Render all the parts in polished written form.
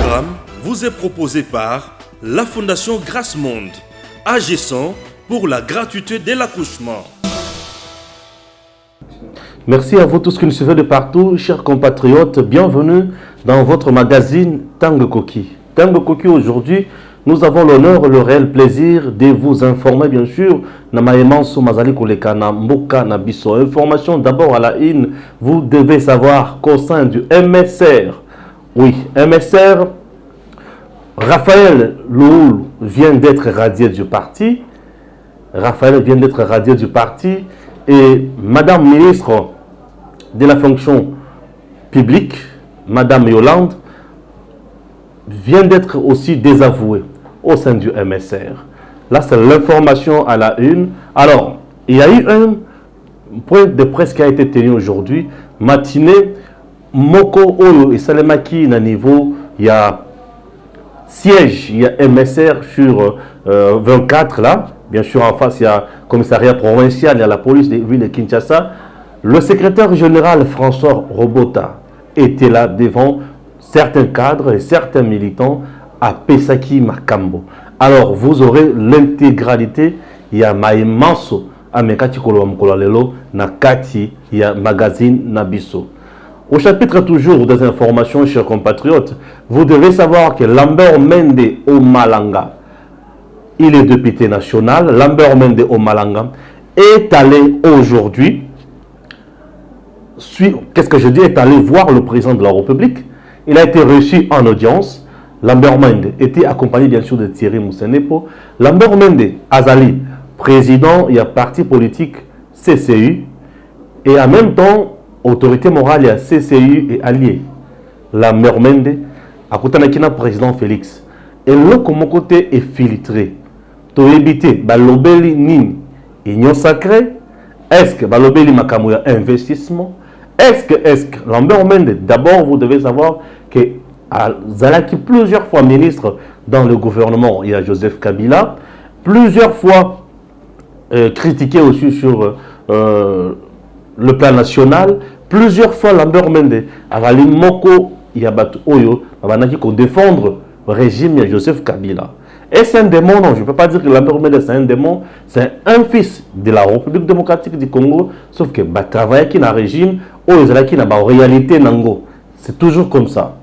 programme vous est proposé par la Fondation Grâce Monde, agissant pour la gratuité de l'accouchement. Merci à vous tous qui nous suivez de partout, chers compatriotes. Bienvenue dans votre magazine Tango Koki. Tango Koki, aujourd'hui, nous avons l'honneur et le réel plaisir de vous informer, bien sûr, information d'abord à la une. Vous devez savoir qu'au sein du MSR, oui, MSR, Raphaël Loul vient d'être radié du parti. Raphaël vient d'être radié du parti et Madame ministre de la fonction publique, Madame Yolande, vient d'être aussi désavouée au sein du MSR. Là, c'est l'information à la une. Alors, il y a eu un point de presse qui a été tenu aujourd'hui, matinée. Moko Oyo et Salemaki, à niveau, il y a siège, il y a MSR sur 24 là. Bien sûr, en face, il y a le commissariat provincial, il y a la police de ville de Kinshasa. Le secrétaire général François Robota était là devant certains cadres et certains militants à Pesaki Makambo. Alors, vous aurez l'intégralité. Il y a Maïmanso, Amekati Kolomkololelo, Nakati, il y a Magazine Nabiso. Au chapitre toujours des informations, chers compatriotes, vous devez savoir que Lambert Mende Omalanga, il est député national. Lambert Mende Omalanga est allé aujourd'hui, qu'est-ce que je dis, est allé voir le président de la République. Il a été reçu en audience. Lambert Mende était accompagné bien sûr de Thierry Moussenepo. Lambert Mende Azali, président, il y a parti politique CCU et en même temps autorité morale, il y a CCU et alliés. Lambert Mende, à côté de président Félix. Et le côté est filtré. To éviter, balobeli nin, union sacrée. Est-ce que balobeli makamouya investissement? Est-ce que Lambert Mende, d'abord vous devez savoir que Zalaki plusieurs fois ministre dans le gouvernement, il y a Joseph Kabila, plusieurs fois critiqué aussi sur le plan national, plusieurs fois Lambert Mende, Avali Moko, il y a Batu Oyo, Avanaki pour défendre le régime de Joseph Kabila. Et c'est un démon, non, je ne peux pas dire que Lambert Mende c'est un démon, c'est un fils de la République démocratique du Congo, sauf que bah, travailler qui dans le régime, ou les qui dans la réalité nango. C'est toujours comme ça.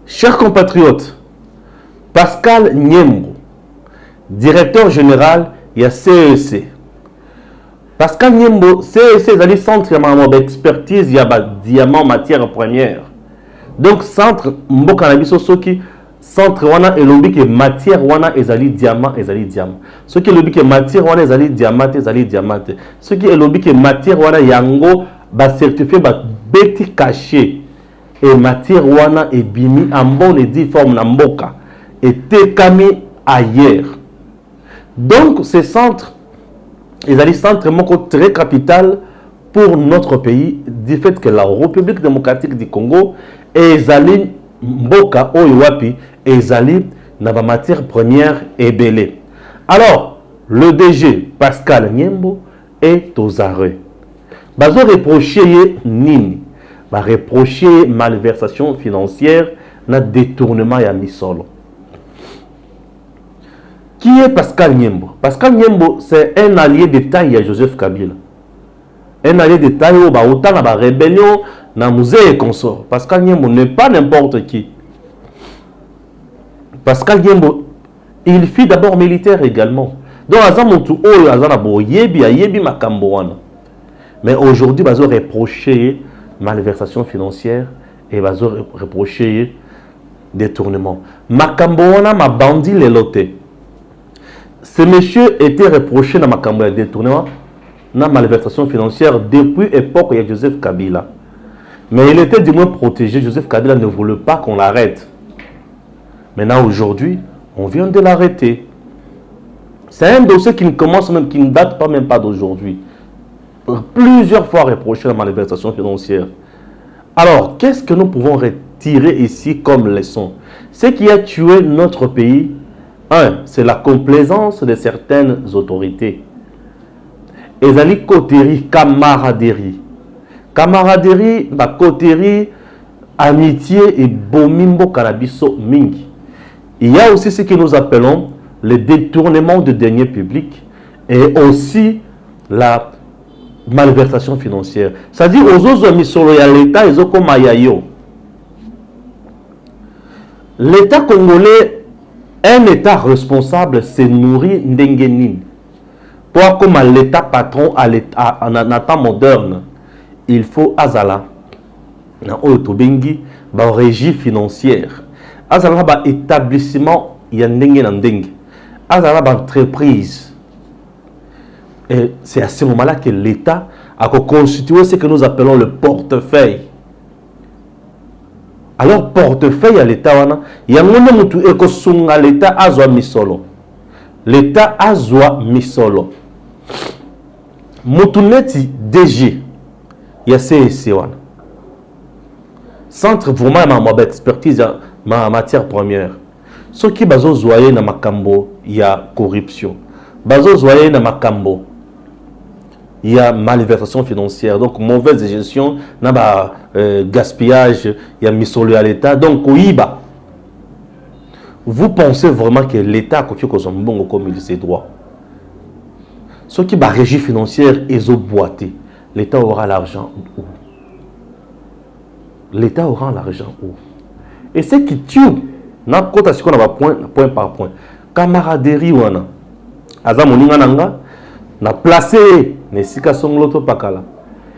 Chers compatriotes, Pascal Nyembo, directeur général, il y a CEC. Pascal Nyembo, CEC, c'est le centre d'expertise, il y a diamant matière première. Donc, centre Mbokanabiso Soki, centre wana elobi ke matière wana ezali diamant. Ce qui elobi ke matière wana ezali diamant. Ce qui elobi ke matière wana yango ba certifié ba beti caché. Et matière wana et bimi en bonne et due forme na mboka et tekami ailleurs. Donc, ce centre, ils allaient centre très capital pour notre pays, du fait que la République démocratique du Congo est allée mboka oiwapi et ils allaient dans la matière première et belée. Alors, le DG Pascal Nyembo est aux arrêts. Bazo reproché nini, va reprocher malversation financière, na détournement ya misolo. Qui est Pascal Nyembo? Pascal Nyembo, c'est un allié de taille à Joseph Kabila. Un allié de taille au autant la rébellion dans musée et consort. Pascal Nyembo n'est pas n'importe qui. Pascal Nyembo, il fut d'abord militaire également. Donc, mais aujourd'hui, il va reprocher malversation financière et il va reprocher détournement. Makamboana m'a bandit les lotés. Ce monsieur était reproché dans Makamboana détournement, dans malversation financière depuis l'époque de Joseph Kabila. Mais il était du moins protégé. Joseph Kabila ne voulait pas qu'on l'arrête. Maintenant, aujourd'hui, on vient de l'arrêter. C'est un dossier qui ne commence même, qui ne date pas même pas d'aujourd'hui. Plusieurs fois reproché la malversation financière. Alors, qu'est-ce que nous pouvons retirer ici comme leçon? Ce qui a tué notre pays, c'est la complaisance de certaines autorités. Ezali coterie, camaraderie. Camaraderie, coterie, amitié et bomimbo canabiso mingi. Il y a aussi ce que nous appelons le détournement de deniers publics et aussi la malversation financière. C'est-à-dire aux autres misolo ya l'État ils ont comme ayayo. L'État congolais, un État responsable, se nourrit n'dengenine. Pour comme l'État patron à l'État en un temps moderne, il faut azala na otobengi ba régie financière. Azala ba établissement ya ndenge na ndenge. Azala ba entreprise. Et c'est à ce moment-là que l'État a constitué ce que nous appelons le portefeuille. Alors, portefeuille à l'État, il y a un monde qui est l'État azwa misolo. L'État azwa misolo. Moutouneti DG, il y a CSC. Centre vraiment ma expertise, ma matière première. Ce qui bazo zoye na makambo, il y a corruption. Bazo zoye na makambo. Il y a malversation financière, donc mauvaise gestion, gaspillage, il y a misolo à l'État. Donc, vous pensez vraiment que l'État a bon comme il ses droits. Ce qui va régie financière est boité. L'État aura l'argent où? L'État aura l'argent où? Et ce qui tue, point par point, camaraderie, na placé nesika songloto pakala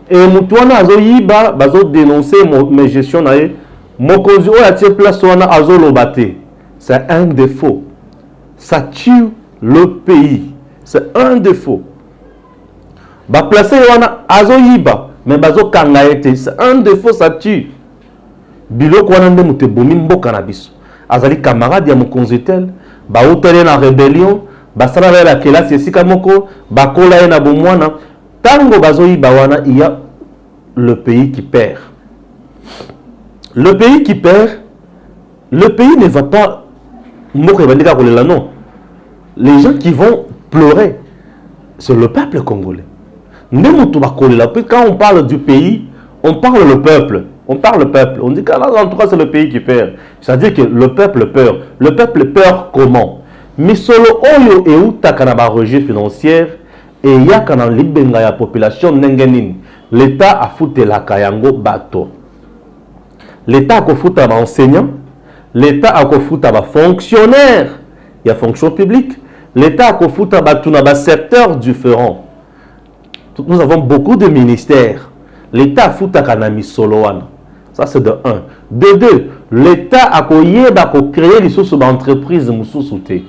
et mutuana azo yiba bazo dénoncer mes gestion na ye mokonzi o atie place wana azo lobate. C'est un défaut, ça tue le pays, c'est un défaut. Ba placé wana azo yiba mais bazo kanga ete, c'est un défaut, ça tue biloko wana nde muté bomi mboka na biso azali camarade ya mokonzi tel ba otele na rébellion basala la kelasi esika moko bakola na bomwana tango bazoyi bawana. Il y a le pays qui perd. Le pays qui perd, le pays ne va pas moko bandika kolela, non. Les gens qui vont pleurer, c'est le peuple congolais. Quand on parle du pays, on parle le peuple. On parle le peuple. On dit qu'en tout cas c'est le pays qui perd. C'est-à-dire que le peuple perd. Le peuple perd comment? Misolo oyo eutaka na ba rejet financière et yaka na libenga ya population nengenini. L'État a foutu la kayango bato. L'État a foutu ba enseignant, l'État a foutu ba fonctionnaire, il y a fonction publique, l'État a foutu ba tout na ba secteur différent. Nous avons beaucoup de ministères. L'État a foutu na misolo wana. Ça c'est de 1. De 2, l'État a créé les sources d'entreprises mususute.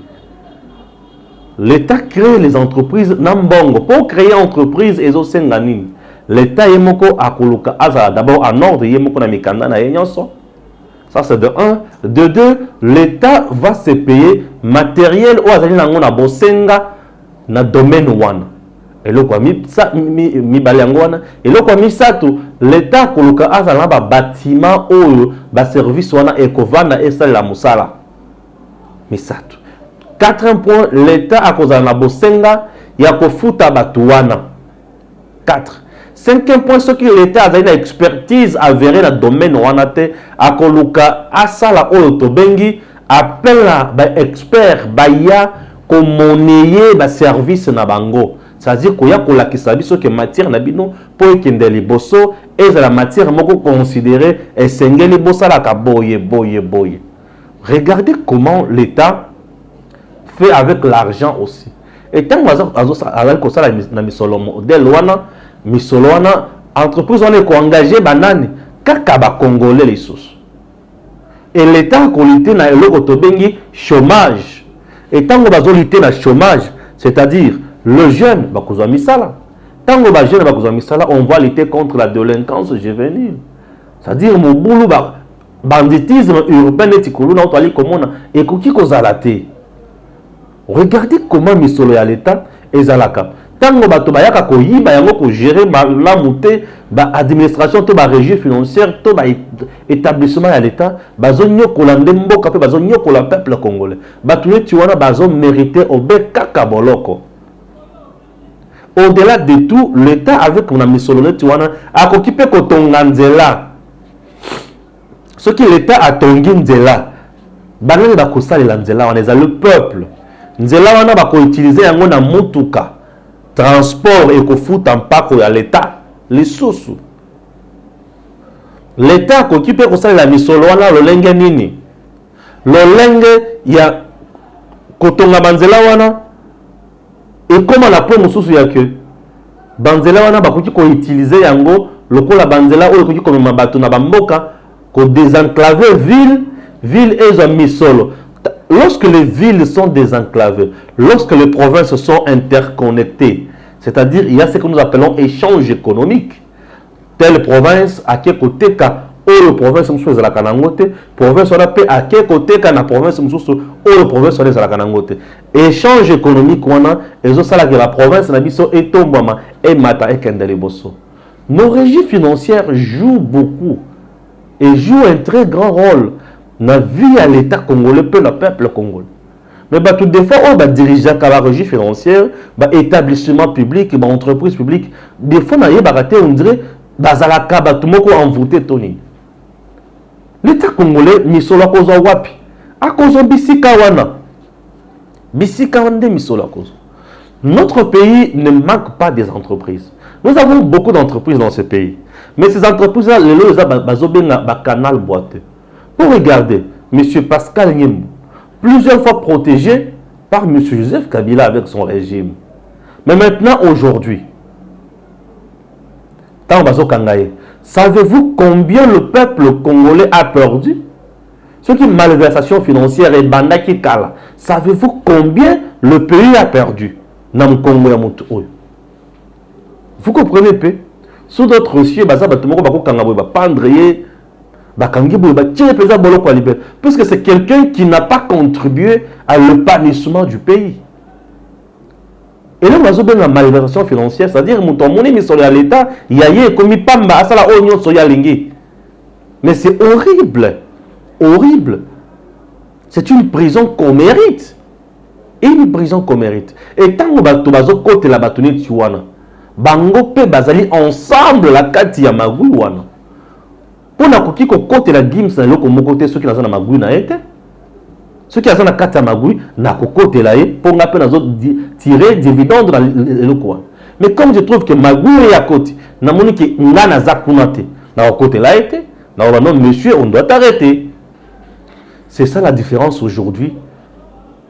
L'État crée les entreprises Nambongo. Pour créer entreprise, l'État a d'abord en ordre, ça c'est de 1. De 2, l'État va se payer matériel ou na domaine 1. Et le l'État koluka azala ba bâtiment ou ba service wana ekovana esala musala misatu. 4 points, l'État a causé na bosenga ya kofuta batuana. 4. 5e point, ce que l'État a une expertise avérée dans le domaine wanate a koluka asala otobengi appelle ba expert baya ko monnayer ba service na bango. C'est-à-dire qu'il y a que matière nabino pour ekende liboso et la matière moko considérée et sengeli bosala ka boye. Regardez comment l'État fait avec l'argent aussi. Et tant que ça la misolo modèle wana misolo wana entreprise on est engagé banani kaka ba congolais les sources. Et l'État a lutter na eloko tobengi chômage. Et tant que bazo lutter na chômage, c'est-à-dire le jeune, on va lutter contre la délinquance juvénile. C'est-à-dire, mon boulot, banditisme urbain, et regardez comment misolo ya l'État est zalaka. Tango bato bayaka ko yiba yango ko gérer la montée ba administration to ba régie financière to ba établissement ya l'État bazo nyokola ndemboka pe bazo nyokola peuple congolais. Bato tu wana bazo mériter obe kaka boloko. Au-delà de tout, l'État avec mon ami Solone Tiwana a occupé Kotonganzela. Ce que l'État a tongi nzela, banani ba kosalela nzela wana eza le peuple. Nzela wana ba ko utiliser yango na mutuka. Transport et kofuta mpako ya l'État. Lisusu. L'État kokipe kosalela misolo wana lolenge nini? Lolenge ya kotonga banzela wana et comment la po mususu ya ke banzela wana bakoki ko utiliser yango lokola banzela oyo koki ko mabato na bamboka ko désenclaver ville et misolo. Lorsque les villes sont désenclavées, lorsque les provinces sont interconnectées, c'est-à-dire il y a ce que nous appelons échange économique. Telle province à quel côté ka ou province mususu ezala kanangote, province wana pe à quel côté ka na province mususu ou province wana ezala kanangote. Échange économique wana ezo sala que la province na biso etombama et mata et kendele bosso. Nos régies financières jouent beaucoup et jouent un très grand rôle dans la vie à l'État congolais, peu le peuple congolais. Mais tout des fois, on va diriger la régie financière, établissement public, entreprise publique. Des fois, on dirait bazalaka tout le monde envoûté Tony. L'État congolais, misolo kozo wapi. A cause bisika wana. Bisika wana misolo kozo. Notre pays ne manque pas des entreprises. Nous avons beaucoup d'entreprises dans ce pays. Mais ces entreprises-là, les lois, canal boiteux. Pour regarder, M. Pascal Nyembo, plusieurs fois protégé par M. Joseph Kabila avec son régime. Mais maintenant, aujourd'hui, savez-vous combien le peuple congolais a perdu? Ce qui est malversation financière et bandaki kala. Savez-vous combien le pays a perdu? Vous comprenez peu? Sous d'autres cieux, puisque c'est quelqu'un qui n'a pas contribué à l'épanouissement du pays. Et là, on a la malversation financière, c'est-à-dire que l'État, il y a comme pamba à la oignon soya lingi. Mais c'est horrible, horrible. C'est une prison qu'on mérite. Une prison qu'on mérite. Et tant que tu côté la bâtonnière Tiwana, bango pe bazali ensemble la kati ya magui wana. Pour koki ko côté la gims na loko moko te ceux qui na magui na été. Ceux qui na kati ya magui na ko côté la pour nga pe na zo tirer dividende dans le loko. Mais comme je trouve que magui est à côté, na moni ki ngana za kunate na ko côté la été, na non monsieur on doit t'arrêter. C'est ça la différence aujourd'hui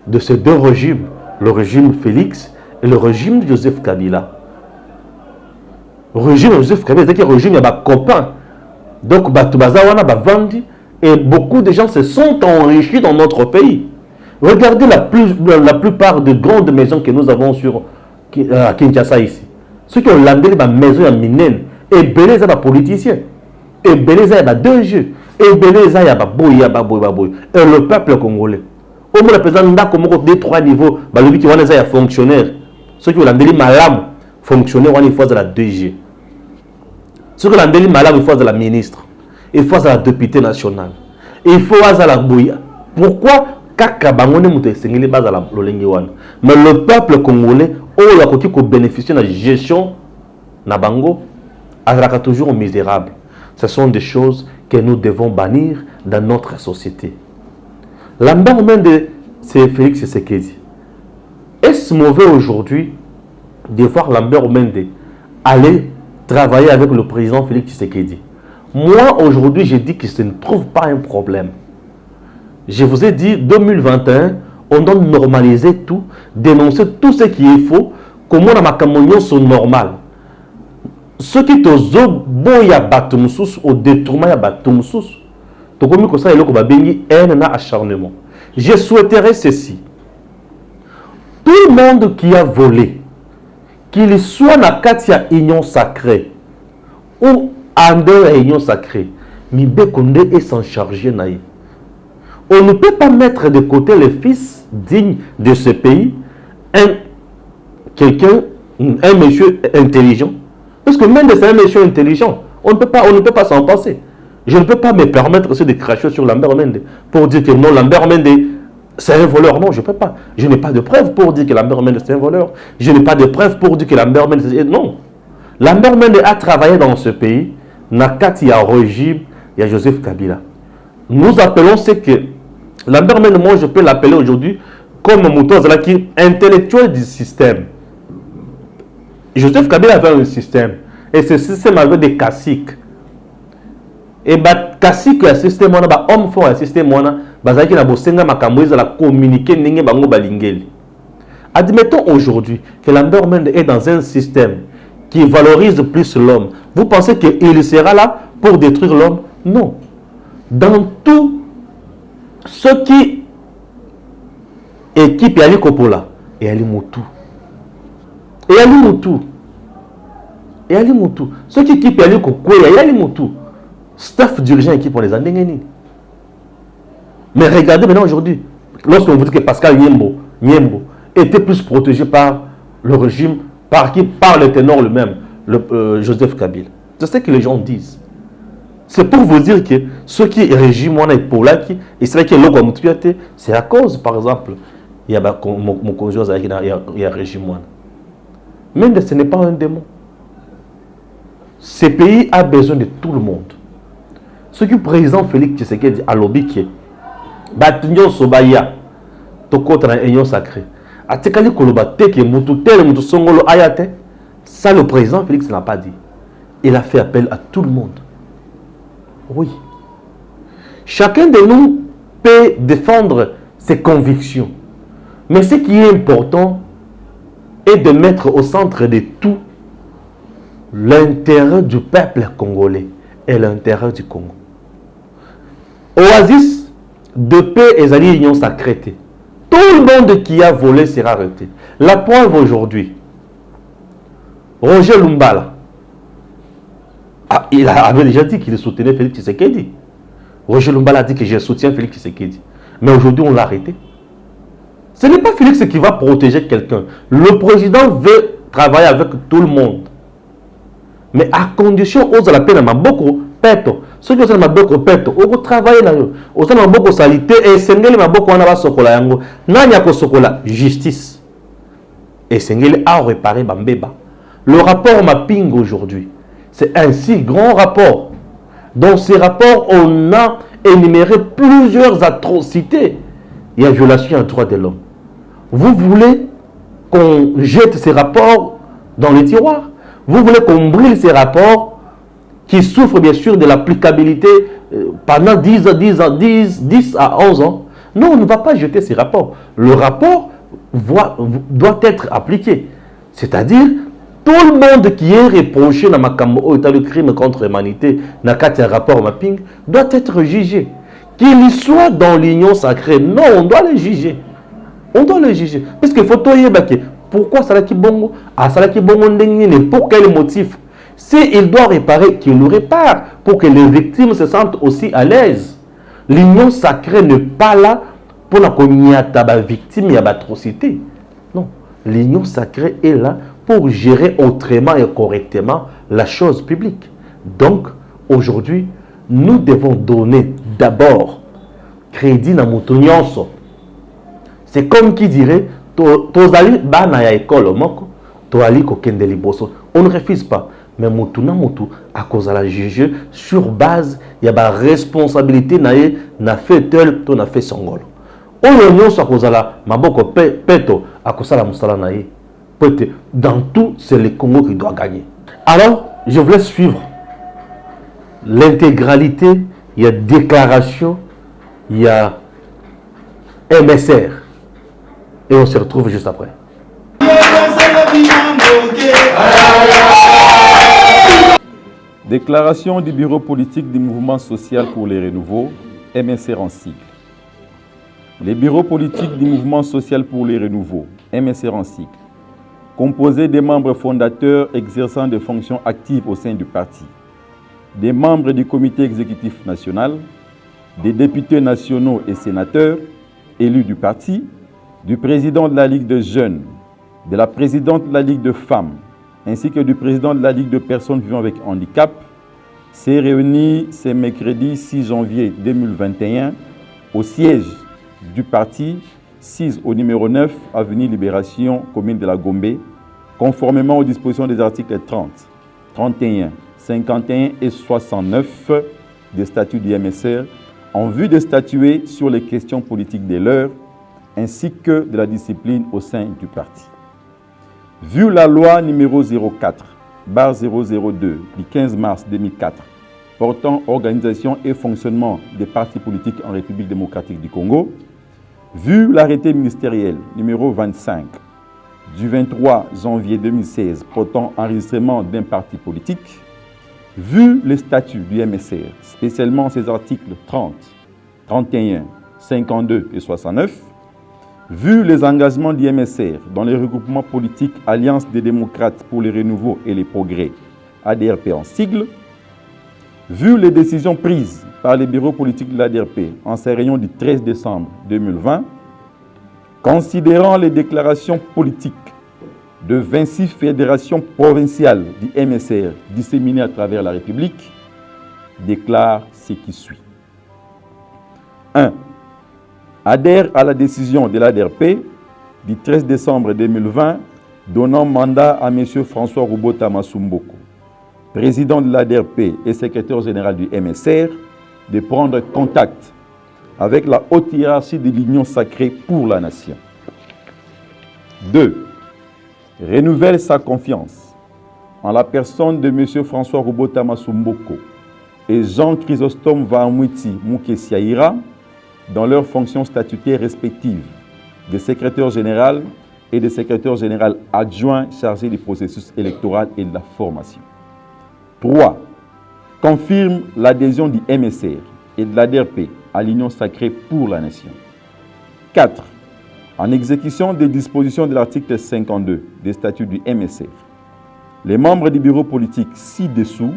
de ces deux régimes, le régime Félix et le régime de Joseph Kabila. Le régime de Joseph Kabila, c'est que le régime, il y a des copains. Donc, et beaucoup de gens se sont enrichis dans notre pays. Regardez la plupart des grandes maisons que nous avons à Kinshasa ici. Ceux qui ont landé les maisons à Minen, et belé les politiciens, et belé les 2G, et belé les boy. Et le peuple congolais. Au moins, le président n'a comme des 3 niveaux, le qui est fonctionnaire. Ceux qui ont landé les malam, fonctionnaires, il faut de la 2G. Ceux qui ont landé les malam, il faut de la ministre. Il faut de la députée nationale. Il faut de la bouilla. Pourquoi? Mais le peuple congolais, qui bénéficie de la gestion, est toujours misérable. Ce sont des choses que nous devons bannir dans notre société. Lambert Mende, c'est Félix Tshisekedi. Est-ce mauvais aujourd'hui de voir Lambert Mende aller travailler avec le président Félix Tshisekedi? Moi, aujourd'hui, je dis que je ne trouve pas un problème. Je vous ai dit, 2021, on doit normaliser tout, dénoncer tout ce qui est faux, comment ma camogne sont normales. Ce qui te zo boya batumsus au détournement ya batumsus. Comme ça, il y a un acharnement. Je souhaiterais ceci. Tout le monde qui a volé, qu'il soit dans la union sacrée ou en dehors de l'union sacrée, Mibé Kondé est s'en charger. On ne peut pas mettre de côté les fils dignes de ce pays, un monsieur intelligent. Parce que même c'est un monsieur intelligent, on ne peut pas s'en passer. Je ne peux pas me permettre aussi de cracher sur Lambert Mende pour dire que non, Lambert Mende c'est un voleur. Non, je ne peux pas. Je n'ai pas de preuve pour dire que Lambert Mende c'est un voleur. Je n'ai pas de preuve pour dire que Lambert Mende c'est... Non. Lambert Mende a travaillé dans ce pays. Nakati, il y a régime, il y a Joseph Kabila. nous appelons ce que Lambert Mende, moi je peux l'appeler aujourd'hui comme Mouton Zalaki, intellectuel du système. Joseph Kabila avait un système. Et ce système avait des caciques. Et les caciques, le système, les hommes forts, le système, bazaki na bosenga makambo la communiquer ninge bango balingeli. Admettons aujourd'hui que Lambert Mende est dans un système qui valorise plus l'homme. Vous pensez qu'il sera là pour détruire l'homme? Non. Dans tout ce qui équipe Yali Kopola et Ali Moutou. Et Ali Moutou. Et Ali Moutou. Ce qui équipe Yali Kokoya et Ali Moutou. Staff dirigeant équipe pour les Andengeni. Mais regardez maintenant aujourd'hui, lorsqu'on vous dit que Pascal Nyembo était plus protégé par le régime, par qui? Par le ténor lui-même, Joseph Kabila. C'est ce que les gens disent. C'est pour vous dire que ce qui est régime, on a pour là qui, et c'est là que l'eau c'est à cause, par exemple, il y a mon conjoint, il y a régime. Mais ce n'est pas un démon. Ce pays a besoin de tout le monde. Ce que le président Félix Tshisekedi a lobby qui est Batinyo Sobaya, Toko dans l'union sacrée. Atekali Koloba Teke Moutou Tel Moutou Songolo Ayate. Ça, le président Félix n'a pas dit. Il a fait appel à tout le monde. Oui. Chacun de nous peut défendre ses convictions. Mais ce qui est important est de mettre au centre de tout l'intérêt du peuple congolais et l'intérêt du Congo. Oasis de paix et alliés union sacrée. Tout le monde qui a volé sera arrêté. La preuve aujourd'hui, Roger Lumbala, il avait déjà dit qu'il soutenait Félix Tshisekedi. Roger Lumbala a dit que je soutiens Félix Tshisekedi. Mais aujourd'hui, on l'a arrêté. Ce n'est pas Félix qui va protéger quelqu'un. Le président veut travailler avec tout le monde. Mais à condition, on a la peine à beaucoup peto. Ceux qui ont beaucoup peto, on va travailler là. On a beaucoup salité et Sengeli m'a beaucoup en avoir sokola yango. Nanya ko sokola justice. Et Sengeli a réparé Bambeba. Le rapport Mapping aujourd'hui, c'est un si grand rapport. Dans ces rapports, on a énuméré plusieurs atrocités. Il y a violation des droits de l'homme. Vous voulez qu'on jette ces rapports dans les tiroirs? Vous voulez qu'on brûle ces rapports qui souffrent bien sûr de l'applicabilité pendant 10 à 11 ans? Non, on ne va pas jeter ces rapports. Le rapport doit être appliqué. C'est-à-dire, tout le monde qui est reproché dans Makambo, état de crime contre l'humanité, dans un rapport mapping, doit être jugé. Qu'il soit dans l'union sacrée, non, on doit le juger. On doit le juger. Parce qu'il faut tout y évacuer. Pourquoi Salaki Bongo? Ah, Salaki Bongo Ndengine, pour quel motif? S'il doit réparer, qu'il le répare, pour que les victimes se sentent aussi à l'aise. L'union sacrée n'est pas là pour la communauté victime et atrocité. Non, l'union sacrée est là pour gérer autrement et correctement la chose publique. Donc, aujourd'hui, nous devons donner d'abord crédit à Moutonianso. C'est comme qui dirait, Tozali bana ya école moko, toali kokende liboso. On ne refuse pas. Mais Moutuna Moutou, à cause de la juge, sur base, il y a la responsabilité na fait tel, to na fait songolo. On l'union à cause de la maboko peto, à cause de la moussala naïe. Dans tout, c'est le Congo qui doit gagner. Alors, je voulais suivre l'intégralité. Il y a déclaration, il y a MSR. Et on se retrouve juste après. Déclaration du bureau politique du mouvement social pour les renouveaux, MSR en sigle. Les bureaux politiques du mouvement social pour les renouveaux, MSR en sigle, composé des membres fondateurs exerçant des fonctions actives au sein du parti, des membres du comité exécutif national, des députés nationaux et sénateurs élus du parti, du président de la Ligue de jeunes, de la présidente de la Ligue de femmes, ainsi que du président de la Ligue de personnes vivant avec handicap, s'est réuni ce mercredi 6 janvier 2021 au siège du parti 6 au numéro 9, avenue Libération, commune de la Gombe, conformément aux dispositions des articles 30, 31, 51 et 69 des statuts du MSR, en vue de statuer sur les questions politiques des leurs, ainsi que de la discipline au sein du parti. Vu la loi numéro 04/002 du 15 mars 2004 portant organisation et fonctionnement des partis politiques en République démocratique du Congo, vu l'arrêté ministériel numéro 25 du 23 janvier 2016 portant enregistrement d'un parti politique, vu les statuts du MSR, spécialement ses articles 30, 31, 52 et 69, vu les engagements du MSR dans les regroupements politiques Alliance des démocrates pour les renouveaux et les progrès, ADRP en sigle, vu les décisions prises par les bureaux politiques de l'ADRP en ces réunions du 13 décembre 2020, considérant les déclarations politiques de 26 fédérations provinciales du MSR disséminées à travers la République, déclare ce qui suit. 1. Adhère à la décision de l'ADRP du 13 décembre 2020 donnant mandat à M. François Roubota Masumboko, président de l'ADRP et secrétaire général du MSR, de prendre contact avec la haute hiérarchie de l'Union sacrée pour la nation. 2. Renouvelle sa confiance en la personne de M. François Roubota Masumboko et Jean Chrysostome Vahamwiti Mukesiaïra dans leurs fonctions statutaires respectives de secrétaire général et de secrétaire général adjoint chargé du processus électoral et de la formation. 3. Confirme l'adhésion du MSR et de l'ADRP à l'Union sacrée pour la nation. 4. En exécution des dispositions de l'article 52 des statuts du MSR, les membres du bureau politique ci-dessous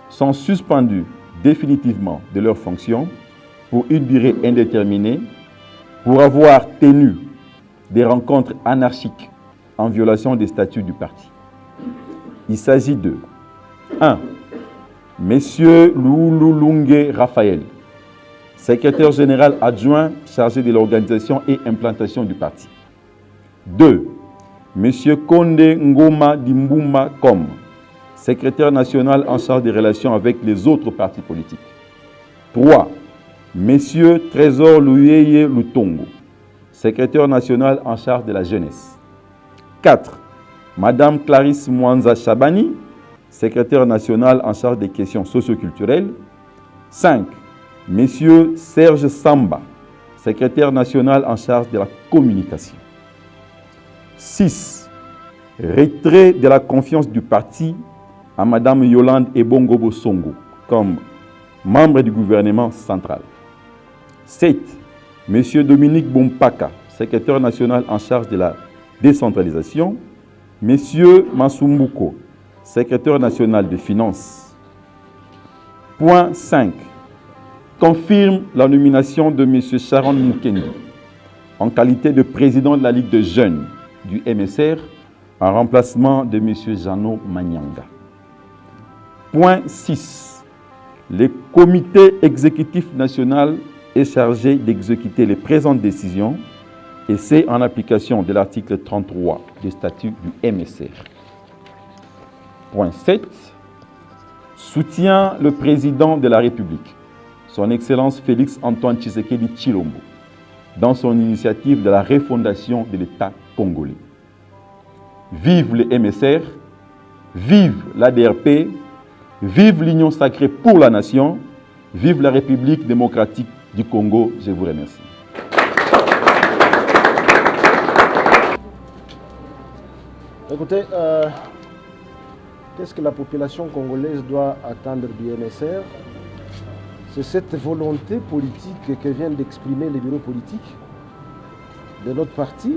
sont suspendus définitivement de leurs fonctions pour une durée indéterminée pour avoir tenu des rencontres anarchiques en violation des statuts du parti. Il s'agit de 1. Monsieur Loululunge Raphaël, secrétaire général adjoint chargé de l'organisation et implantation du parti. 2. Monsieur Konde Ngoma Dimbuma Kom, secrétaire national en charge des relations avec les autres partis politiques. 3. Monsieur Trésor Luyeye Lutongo, secrétaire national en charge de la jeunesse. 4. Madame Clarisse Mwanza Chabani, secrétaire national en charge des questions socioculturelles. 5. Monsieur Serge Samba, secrétaire national en charge de la communication. 6. Retrait de la confiance du parti à Madame Yolande Ebongobo Songo comme membre du gouvernement central. 7. Monsieur Dominique Bompaka, secrétaire national en charge de la décentralisation. Monsieur Masumbuko, secrétaire national des finances. Point 5. Confirme la nomination de M. Sharon Mukendi en qualité de président de la Ligue de jeunes du MSR en remplacement de M. Jano Manyanga. Point 6. Le comité exécutif national est chargé d'exécuter les présentes décisions et c'est en application de l'article 33 du statut du MSR. Point 7. Soutient le président de la République, son Excellence Félix Antoine Tshisekedi Tshilombo, dans son initiative de la refondation de l'État congolais. Vive le MSR, vive l'ADRP, vive l'Union sacrée pour la nation, vive la République démocratique du Congo. Je vous remercie. Écoutez, qu'est-ce que la population congolaise doit attendre du MSR? C'est cette volonté politique que viennent d'exprimer les bureaux politiques de notre parti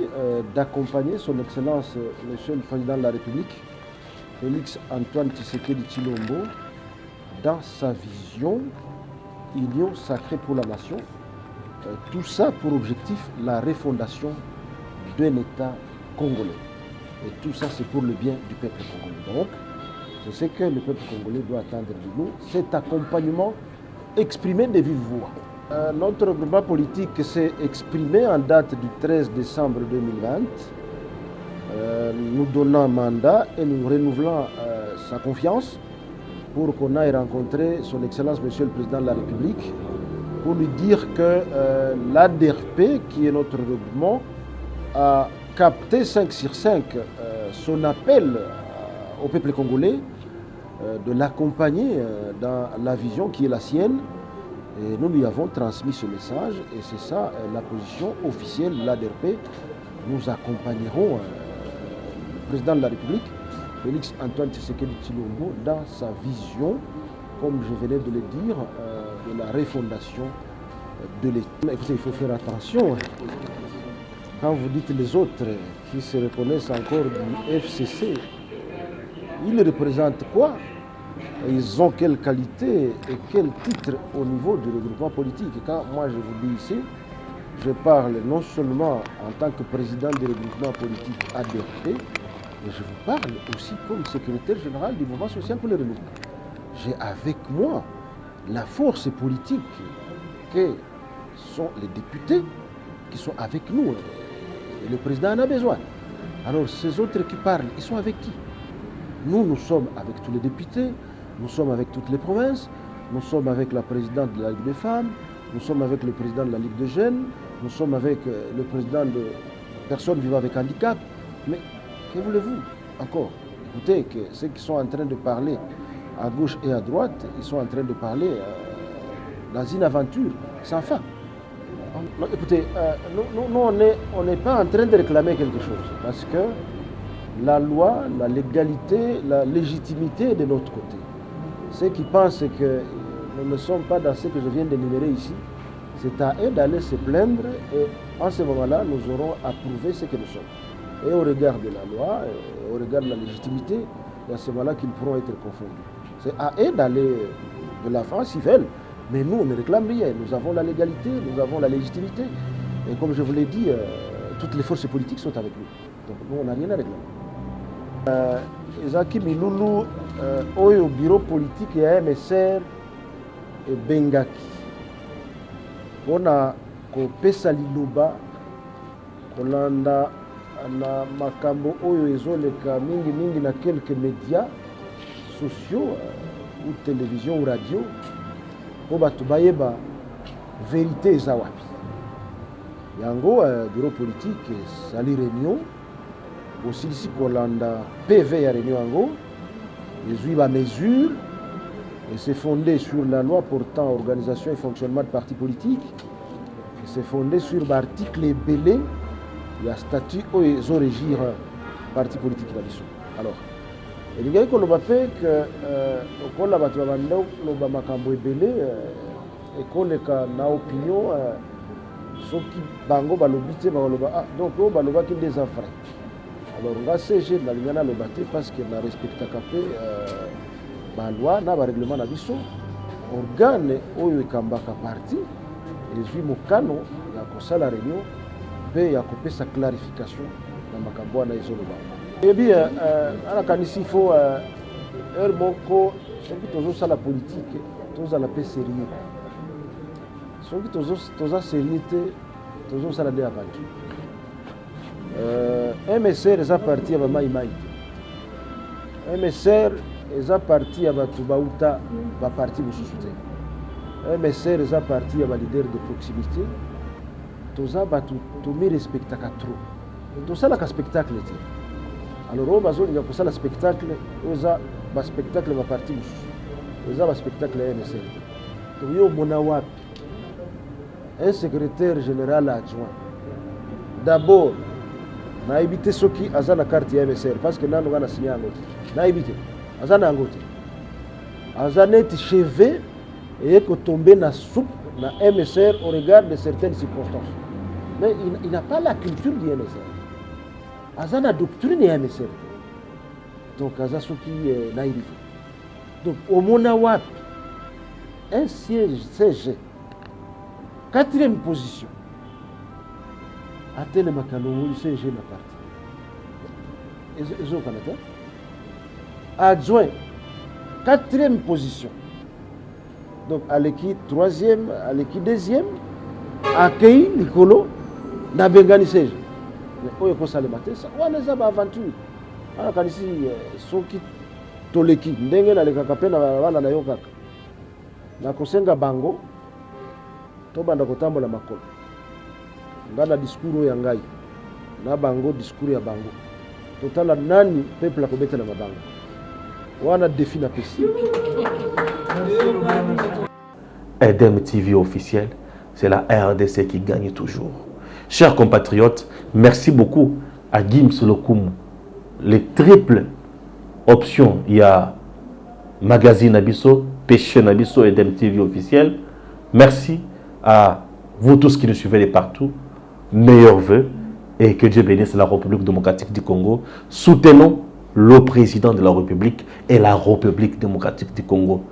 d'accompagner son Excellence, Monsieur le Président de la République, Félix Antoine Tshisekedi Tshilombo, dans sa vision Union sacrée pour la nation. Tout ça pour objectif la refondation d'un État congolais. Et tout ça, c'est pour le bien du peuple congolais. Donc, c'est ce que le peuple congolais doit attendre de nous, cet accompagnement exprimé de vive voix. Notre regroupement politique s'est exprimé en date du 13 décembre 2020, nous donnant mandat et nous renouvelant sa confiance pour qu'on aille rencontrer son Excellence Monsieur le Président de la République pour lui dire que l'ADRP, qui est notre regroupement, a capté 5 sur 5 son appel au peuple congolais de l'accompagner dans la vision qui est la sienne. Et nous lui avons transmis ce message et c'est ça la position officielle de l'ADRP. Nous accompagnerons le président de la République, Félix Antoine Tshisekedi Tshilombo, dans sa vision, comme je venais de le dire, de la refondation de l'État. Écoutez, il faut faire attention. Quand vous dites les autres qui se reconnaissent encore du FCC, ils représentent quoi? Ils ont quelle qualité et quel titre au niveau du regroupement politique? Et quand moi je vous dis ici, je parle non seulement en tant que président du regroupement politique ADRP, mais je vous parle aussi comme secrétaire général du mouvement social pour les renouveau. J'ai avec moi la force politique que sont les députés qui sont avec nous. Et le président en a besoin. Alors ces autres qui parlent, ils sont avec qui? Nous sommes avec tous les députés, nous sommes avec toutes les provinces, nous sommes avec la présidente de la Ligue des femmes, nous sommes avec le président de la Ligue des jeunes, nous sommes avec le président de personnes vivant avec handicap. Mais que voulez-vous encore? Écoutez, que ceux qui sont en train de parler à gauche et à droite, ils sont en train de parler dans une aventure sans fin. Non, écoutez, nous on n'est pas en train de réclamer quelque chose, parce que la loi, la légalité, la légitimité est de notre côté. Ceux qui pensent que nous ne sommes pas dans ce que je viens d'énumérer ici, c'est à eux d'aller se plaindre et en ce moment-là, nous aurons à prouver ce que nous sommes. Et au regard de la loi, et au regard de la légitimité, c'est à ce moment-là qu'ils pourront être confondus. C'est à eux d'aller de l'avant s'ils veulent. Mais nous, on ne réclame rien. Nous avons la légalité, nous avons la légitimité. Et comme je vous l'ai dit, toutes les forces politiques sont avec nous. Donc nous, on n'a rien à réclamer. Ezaki Milulu, au bureau politique ya MSR et Bengaki. On a kopesa liloba kolanda na makambo oyo ezoleka mingi na quelques médias sociaux ou télévision ou radio po bato bayeba vérité eza wapi. Yango bureau politique sali réunion osilisi kolanda PV ya réunion yango ezwi ba mesure et c'est fondé sur la loi portant organisation et fonctionnement de partis politiques. C'est fondé sur l'article ebele ya statut oyo ezorégir parti politique na biso. Alors elingai koloba mpe ke okola bato babanda koloba makambo ebele ekoleka na opinion soki bango balobi te bakoloba donc oyo balobaki nde eza vrai. Alors nga CG nalinga naloba te parce que na respectaka mpe baloi na barèglement na biso organe oyo ekambaka parti ezwi mokano ya kosala réunion mpe ya kopesa clarification na makambo wana ezoloba. Ebi anakanisi ifo heure moko soki tozosala politike tozala mpe sérieux. Soki toza sérieux te tozosala nde aventure. MSR eza parti ya bamaimai te. MSR eza parti ya bato bauta baparti mosusu te. MSR eza parti ya balider de proximité. Toza bato tomi respectaka trop. Tosalaka spectacle te. Alors oyo bazolinga kosala spectacle oyo eza baspectacle baparti mosusu. Eza baspectacle ya MSR te. To yo omona wapi un secrétaire général adjoint d'abord nayebi te soki aza na carte ya MSR parce que nano nga na signé yango te. Nayebi te aza na yango te. Aza neti chevet et kotombe na soupe na MSR au regard de certaines circonstances. Mais il n'a pas la culture du MSR. Aza na doctrine ya MSR. Donc aza soki nayebi te. Donc omona wapi un siège CG 4e position atelemaka longoli CG na parti ezokana te. Adjoint 4e position, donc aleki 3e, aleki 2e, akei likolo na bengani CG. Oyo kosalema te sa wana eza baaventure anakanisi soki toleki ndenge nalekaka mpe na bana na yo kaka na kosenga bango tobanda kotambola makolo nga na discours ya ngai na bango discours ya bango totala nani peuple akobetela mabanga wana défi na pesi. EDEM TV officiel, c'est la RDC qui gagne toujours. Chers compatriotes, merci beaucoup à Gims Lokoum. Les triples options, il y a Magazine Abisso, Péché Nabisso, EDEM TV officiel. Merci à vous tous qui nous suivez de partout. Meilleurs vœux et que Dieu bénisse la République démocratique du Congo. Soutenons le président de la République et la République démocratique du Congo.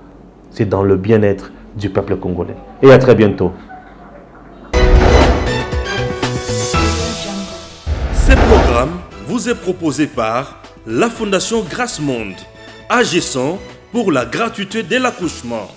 C'est dans le bien-être du peuple congolais. Et à très bientôt. Ce programme vous est proposé par la Fondation Grâce Monde, agissant pour la gratuité de l'accouchement.